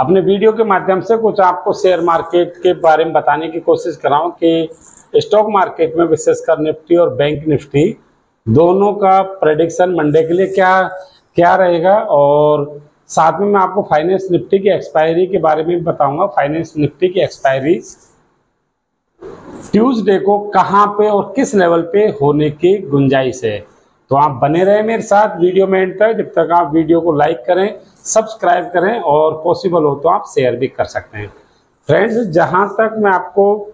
अपने वीडियो के माध्यम से कुछ आपको शेयर मार्केट के बारे में बताने की कोशिश कर रहा हूँ कि स्टॉक मार्केट में विशेषकर निफ्टी और बैंक निफ्टी दोनों का प्रेडिक्शन मंडे के लिए क्या क्या रहेगा। और साथ में मैं आपको फाइनेंस निफ्टी की एक्सपायरी के बारे में बताऊंगा। फाइनेंस निफ्टी की एक्सपायरी ट्यूसडे को कहां पे और किस लेवल पे होने की गुंजाइश है। तो आप बने रहे मेरे साथ वीडियो में एंड तक। जब तक आप वीडियो को लाइक करें, सब्सक्राइब करें और पॉसिबल हो तो आप शेयर भी कर सकते हैं। फ्रेंड्स, जहां तक मैं आपको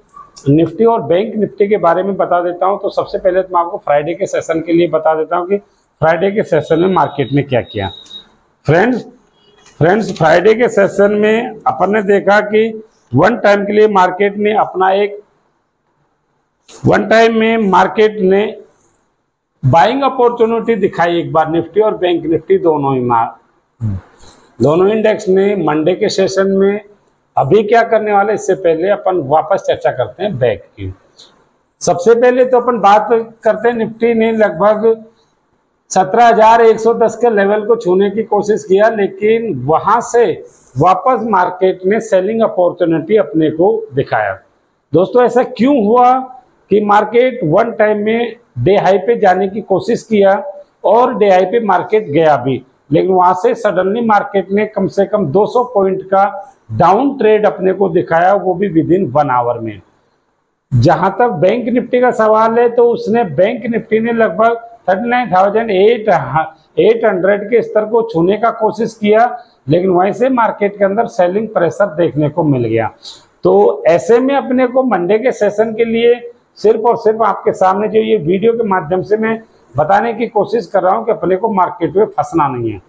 निफ्टी और बैंक निफ्टी के बारे में बता देता हूं, तो सबसे पहले तो मैं आपको फ्राइडे के सेशन के लिए बता देता हूं कि फ्राइडे के सेशन में मार्केट ने क्या किया। फ्रेंड्स फ्राइडे के सेशन में अपन ने देखा कि वन टाइम के लिए मार्केट ने अपना एक मार्केट ने बाइंग अपॉर्चुनिटी दिखाई एक बार। निफ्टी और बैंक निफ्टी दोनों इंडेक्स ने मंडे के सेशन में अभी क्या करने वाले, इससे पहले अपन वापस चर्चा करते हैं बैक की। सबसे पहले तो अपन बात करते हैं, निफ्टी ने लगभग 17,110 के लेवल को छूने की कोशिश किया, लेकिन वहां से वापस मार्केट ने सेलिंग अपॉर्चुनिटी अपने को दिखाया। दोस्तों, ऐसा क्यों हुआ कि मार्केट वन टाइम में डे हाई पे जाने की कोशिश किया और डे हाई पे मार्केट गया भी, लेकिन वहां से सडनली मार्केट ने कम से कम 200 पॉइंट का डाउन ट्रेड अपने को दिखाया, वो भी विद इन 1 आवर में। जहां तक बैंक निफ्टी का सवाल है, तो उसने बैंक निफ्टी ने लगभग 39,800 के स्तर को छूने का कोशिश किया, लेकिन वहीं से मार्केट के अंदर सेलिंग प्रेशर देखने को मिल गया। तो ऐसे में अपने को मंडे के सेशन के लिए सिर्फ और सिर्फ आपके सामने जो ये वीडियो के माध्यम से मैं बताने की कोशिश कर रहा हूं कि अपने को मार्केट में फंसना नहीं है।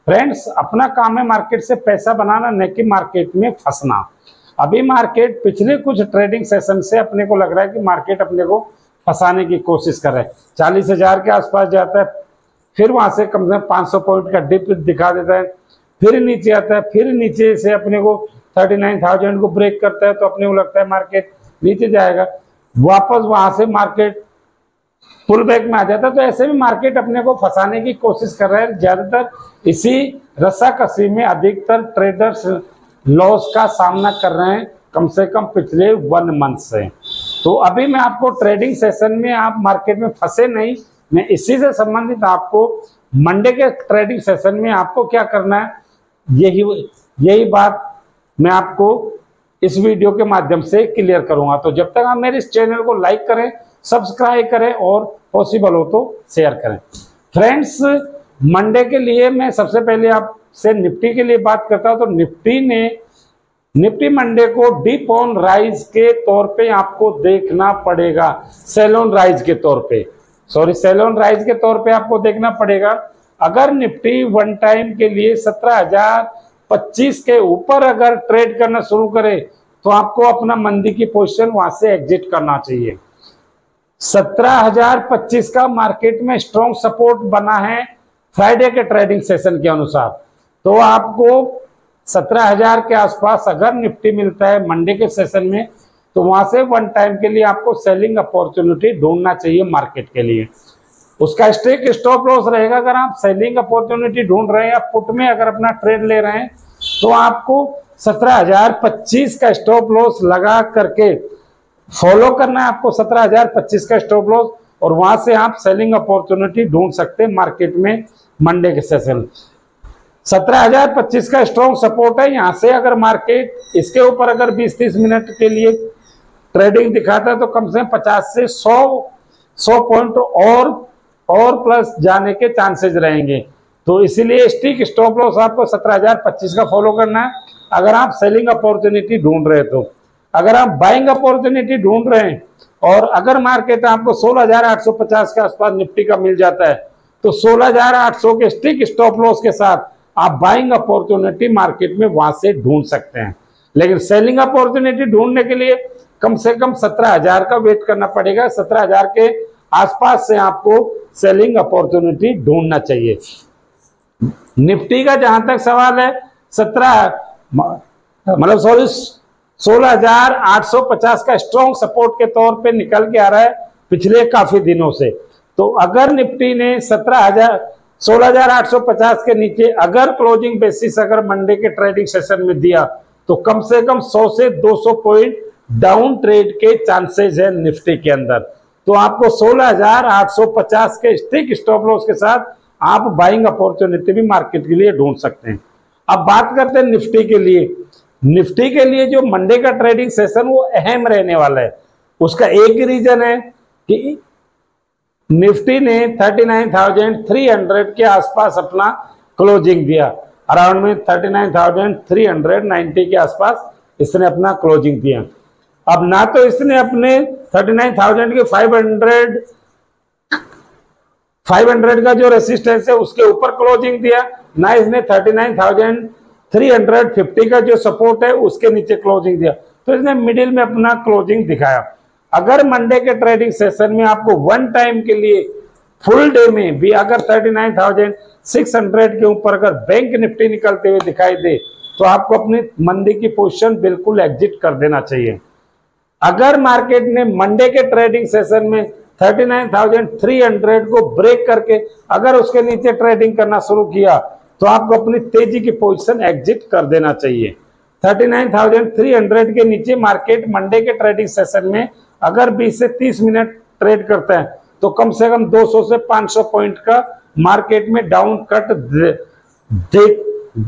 फ्रेंड्स, अपना काम है मार्केट से पैसा बनाना, न कि मार्केट में फंसना। अभी मार्केट पिछले कुछ ट्रेडिंग सेशन से अपने को लग रहा है कि मार्केट अपने को फंसाने की कोशिश कर रहा है। 40,000 के आसपास जाता है, फिर वहां से कम से कम 500 पॉइंट का डिप दिखा देता है, फिर नीचे आता है, फिर नीचे से अपने को 39,000 को ब्रेक करता है, तो अपने को लगता है मार्केट नीचे जाएगा, वापस वहां से मार्केट पुल बैक में आ जाता है। तो ऐसे में मार्केट अपने को फंसाने की कोशिश कर रहा है। ज्यादातर इसी रस्साकसी में अधिकतर ट्रेडर्स लॉस का सामना कर रहे हैं, कम से कम पिछले 1 मंथ से। तो अभी मैं आपको ट्रेडिंग सेशन में आप मार्केट में फंसे नहीं, मैं इसी से संबंधित आपको मंडे के ट्रेडिंग सेशन में आपको क्या करना है, यही बात मैं आपको इस वीडियो के माध्यम से क्लियर करूंगा। तो जब तक आप मेरे इस चैनल को लाइक करें, सब्सक्राइब करें और पॉसिबल हो तो शेयर करें। फ्रेंड्स, मंडे के लिए मैं सबसे पहले आपसे निफ्टी के लिए बात करता हूं। तो निफ्टी मंडे को डीप ऑन राइज के तौर पे आपको देखना पड़ेगा, सेल ऑन राइज के तौर पे आपको देखना पड़ेगा। अगर निफ्टी वन टाइम के लिए 17,025 के ऊपर अगर ट्रेड करना शुरू करे, तो आपको अपना मंदी की पोजीशन वहां से एग्जिट करना चाहिए। 17,025 का मार्केट में स्ट्रॉन्ग सपोर्ट बना है फ्राइडे के ट्रेडिंग सेशन के अनुसार। तो आपको 17,000 के आसपास अगर निफ्टी मिलता है मंडे के सेशन में, तो वहां से वन टाइम के लिए आपको सेलिंग अपॉर्चुनिटी ढूंढना चाहिए मार्केट के लिए। उसका स्ट्रिक्ट स्टॉप लॉस रहेगा। अगर आप सेलिंग अपॉर्चुनिटी ढूंढ रहे हैं या पुट में अगर अपना ट्रेड ले रहे हैं, तो आपको 17,025 का स्टॉप लॉस लगा करके फॉलो करना है। आपको 17,025 का स्टॉप लॉस, और वहां से आप सेलिंग अपॉर्चुनिटी ढूंढ सकते हैं मार्केट में मंडे के सेशन। 17,025 का स्ट्रॉन्ग सपोर्ट है। यहां से अगर मार्केट इसके ऊपर अगर 20-30 मिनट के लिए ट्रेडिंग दिखाता है, तो कम से कम 50 से 100 पॉइंट और प्लस जाने के चांसेस रहेंगे। तो इसीलिए स्टिक स्टॉप लॉस आपको 17,025 का फॉलो करना है अगर आप सेलिंग अपॉर्चुनिटी ढूंढ रहे हैं। तो अगर आप बाइंग अपॉर्चुनिटी ढूंढ रहे हैं और अगर मार्केट आपको 16,850 के आसपास निफ्टी का मिल जाता है, तो 16,800 के स्टिक स्टॉप लॉस के साथ आप बाइंग अपॉर्चुनिटी मार्केट में वहां से ढूंढ सकते हैं। लेकिन सेलिंग अपॉर्चुनिटी ढूंढने के लिए कम से कम 17,000 का वेट करना पड़ेगा। 17,000 के आसपास से आपको सेलिंग अपॉर्चुनिटी ढूंढना चाहिए। निफ्टी का जहां तक सवाल है, 16,850 का स्ट्रॉन्ग सपोर्ट के तौर पे निकल के आ रहा है पिछले काफी दिनों से। तो अगर निफ्टी ने 16,850 के नीचे अगर क्लोजिंग बेसिस अगर मंडे के ट्रेडिंग सेशन में दिया तो कम से कम 100 से 200 पॉइंट डाउन ट्रेड के चांसेस है निफ्टी के अंदर। तो आपको 16,850 के स्टिक स्टॉप लॉस के साथ आप बाइंग अपॉर्चुनिटी भी मार्केट के लिए ढूंढ सकते हैं। अब बात करते हैं निफ्टी के लिए। निफ्टी के लिए जो मंडे का ट्रेडिंग सेशन वो अहम रहने वाला है। उसका एक रीजन है कि निफ्टी ने 39,300 के आसपास अपना क्लोजिंग दिया, अराउंड में 39,390 के आसपास इसने अपना क्लोजिंग दिया। अब ना तो इसने अपने 39,000 के 500 का जो रेसिस्टेंस है उसके ऊपर क्लोजिंग दिया, ना इसने 39,350 का जो सपोर्ट है उसके नीचे क्लोजिंग दिया। तो इसने मिडिल में अपना क्लोजिंग दिखाया। अगर मंडे के ट्रेडिंग सेशन में आपको वन टाइम के लिए फुल डे में भी अगर 39,600 के ऊपर अगर बैंक निफ्टी निकलते हुए दिखाई दे तो आपको अपनी मंदी की पोजीशन बिल्कुल एग्जिट कर देना चाहिए। अगर मार्केट ने मंडे के ट्रेडिंग सेशन में 39,300 को ब्रेक करके अगर उसके नीचे ट्रेडिंग करना शुरू किया तो आपको अपनी तेजी की पोजीशन एग्जिट कर देना चाहिए। 39,300 के नीचे मार्केट मंडे के ट्रेडिंग सेशन में अगर 20 से 30 मिनट ट्रेड करते हैं तो कम से कम 200 से 500 पॉइंट का मार्केट में डाउन कट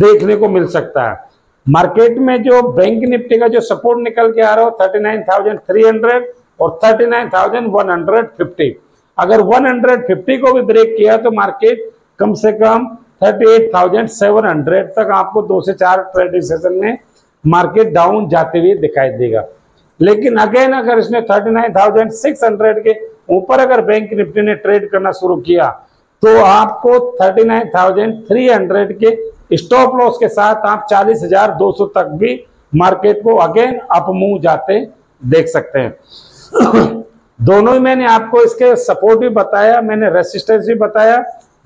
देखने को मिल सकता है। मार्केट में जो बैंक निफ्टी का जो सपोर्ट निकल के आ रहा हो 39,300 और 39,150, अगर 150 को भी ब्रेक किया तो मार्केट कम से कम 38,700 तक आपको 2 से 4 ट्रेडिंग सेशन में मार्केट डाउन जाते हुए दिखाई देगा। लेकिन अगेन अगर इसने 39,600 के ऊपर अगर बैंक निफ्टी ने ट्रेड करना शुरू किया तो आपको 39,300 के स्टॉप लॉस के साथ आप 40,200 तक भी मार्केट को अगेन अप मूव जाते देख सकते हैं। दोनों ही मैंने आपको इसके सपोर्ट भी बताया, मैंने रेसिस्टेंस भी बताया।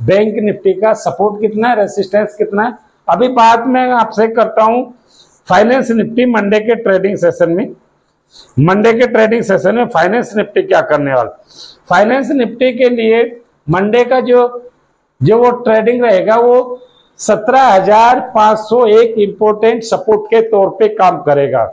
बैंक निफ्टी का सपोर्ट कितना है, रेसिस्टेंस कितना है। अभी बात मैं आपसे करता हूं फाइनेंस निफ्टी मंडे के ट्रेडिंग सेशन में। मंडे के ट्रेडिंग सेशन में फाइनेंस निफ्टी क्या करने वाला। फाइनेंस निफ्टी के लिए मंडे का जो वो ट्रेडिंग रहेगा वो 17,501 इंपोर्टेंट सपोर्ट के तौर पे काम करेगा।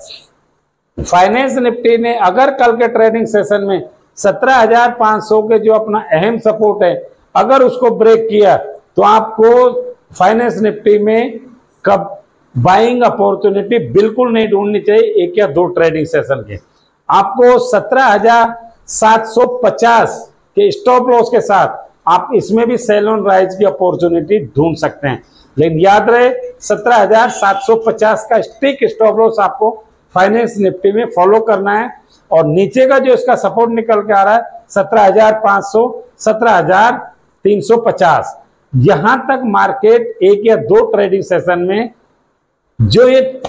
फाइनेंस निफ्टी ने अगर कल के ट्रेडिंग सेशन में 17,500 के जो अपना अहम सपोर्ट है अगर उसको ब्रेक किया तो आपको फाइनेंस निफ्टी में कब बाइंग अपॉर्चुनिटी बिल्कुल नहीं ढूंढनी चाहिए। एक या दो ट्रेडिंग सेशन के आपको 17,750 के स्टॉप लॉस के साथ आप इसमें भी सेल ऑन राइज की अपॉर्चुनिटी ढूंढ सकते हैं। लेकिन याद रहे 17,750 का स्टिक स्टॉप लॉस आपको फाइनेंस निफ्टी में फॉलो करना है और नीचे का जो इसका सपोर्ट निकल के आ रहा है 17,500, 17,350, यहां तक मार्केट एक या दो ट्रेडिंग सेशन में जो ये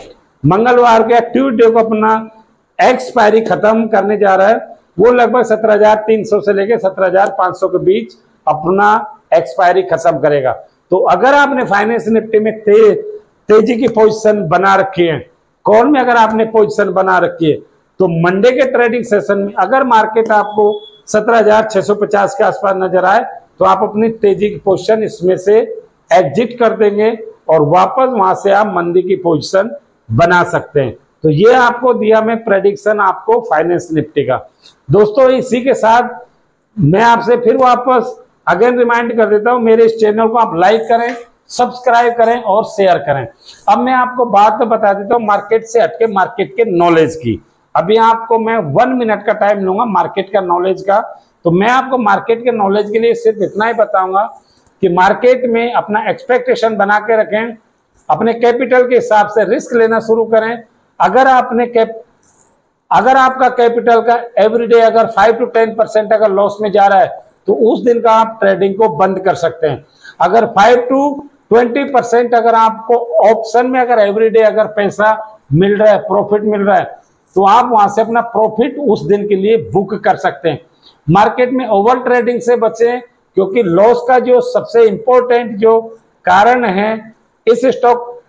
मंगलवार के ट्यूसडे को अपना एक्सपायरी खत्म करने जा रहा है वो लगभग 17,300 से लेकर 17,500 के बीच अपना एक्सपायरी खत्म करेगा। तो अगर आपने फाइनेंस निफ्टी में तेजी की पोजीशन बना रखी है, कॉल में अगर आपने पोजीशन बना रखी है तो मंडे के ट्रेडिंग सेशन में अगर मार्केट आपको 17,650 के आसपास नजर आए तो आप अपनी तेजी की पोजीशन इसमें से एग्जिट कर देंगे और वापस वहां से आप मंदी की पोजीशन बना सकते हैं। तो ये आपको दिया मैं प्रेडिक्शन आपको फाइनेंस निफ्टी का। दोस्तों इसी के साथ मैं आपसे फिर वापस अगेन रिमाइंड कर देता हूं, मेरे इस चैनल को आप लाइक करें, सब्सक्राइब करें और शेयर करें। अब मैं आपको बात बता देता हूं मार्केट से हटके मार्केट के नॉलेज की। अभी आपको मैं 1 मिनट का टाइम लूंगा मार्केट का नॉलेज का। तो मैं आपको मार्केट के नॉलेज के लिए सिर्फ इतना ही बताऊंगा कि मार्केट में अपना एक्सपेक्टेशन बना के रखें, अपने कैपिटल के हिसाब से रिस्क लेना शुरू करें। अगर आपका कैपिटल का एवरीडे अगर 5 to 10% अगर लॉस में जा रहा है तो उस दिन का आप ट्रेडिंग को बंद कर सकते हैं। अगर 5 to 20% अगर आपको ऑप्शन में अगर एवरीडे अगर पैसा मिल रहा है, प्रॉफिट मिल रहा है तो आप वहां से अपना प्रॉफिट उस दिन के लिए बुक कर सकते हैं। मार्केट में ओवर ट्रेडिंग से बचें क्योंकि लॉस का जो सबसे इंपॉर्टेंट जो कारण है इस स्टॉक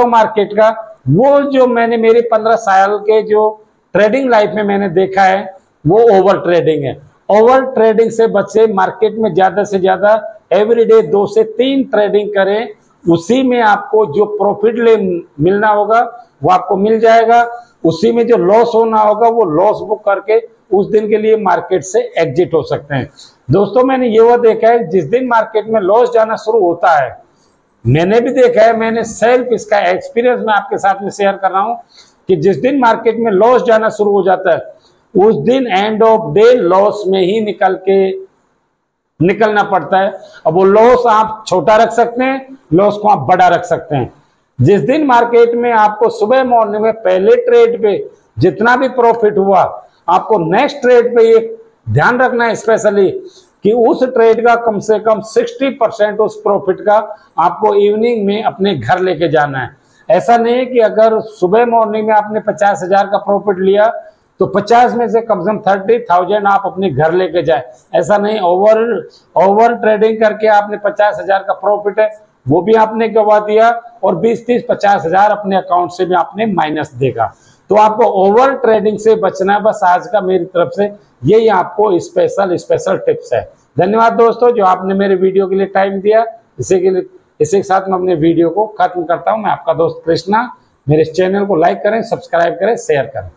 मार्केट का, वो जो मैंने मेरी 15 साल के जो ट्रेडिंग लाइफ में मैंने देखा है वो ओवर ट्रेडिंग है। ओवर ट्रेडिंग से बचे, मार्केट में ज्यादा से ज्यादा एवरीडे 2 से 3 ट्रेडिंग करें, उसी में आपको जो प्रॉफिट मिलना होगा वो आपको मिल जाएगा, उसी में जो लॉस होना होगा वो लॉस बुक करके उस दिन के लिए मार्केट से एग्जिट हो सकते हैं। दोस्तों मैंने ये वो देखा है, जिस दिन मार्केट में लॉस जाना शुरू होता है, मैंने भी देखा है, मैंने सेल्फ इसका एक्सपीरियंस मैं आपके साथ में शेयर कर रहा हूं कि जिस दिन मार्केट में लॉस जाना शुरू हो जाता है उस दिन एंड ऑफ डे लॉस में ही निकलना पड़ता है। अब वो लॉस आप छोटा रख सकते हैं, लॉस को आप बड़ा रख सकते हैं। जिस दिन मार्केट में आपको सुबह मॉर्निंग में पहले ट्रेड पे जितना भी प्रॉफिट हुआ, आपको नेक्स्ट ट्रेड पे ये ध्यान रखना है स्पेशली कि उस ट्रेड का कम से कम 60% उस प्रॉफिट का आपको इवनिंग में अपने घर लेके जाना है। ऐसा नहीं है कि अगर सुबह मॉर्निंग में आपने 50,000 का प्रॉफिट लिया तो 50 में से कम 30,000 आप अपने घर लेके जाए, ऐसा नहीं। ओवर ट्रेडिंग करके आपने 50,000 का प्रॉफिट है वो भी आपने गवा दिया और 20-30-50,000 अपने अकाउंट से भी आपने माइनस देगा। तो आपको ओवर ट्रेडिंग से बचना है। बस आज का मेरी तरफ से यही आपको स्पेशल टिप्स है। धन्यवाद दोस्तों जो आपने मेरे वीडियो के लिए टाइम दिया। इसी के साथ मैं अपने वीडियो को खत्म करता हूं। मैं आपका दोस्त कृष्णा। मेरे इस चैनल को लाइक करें, सब्सक्राइब करें, शेयर करें।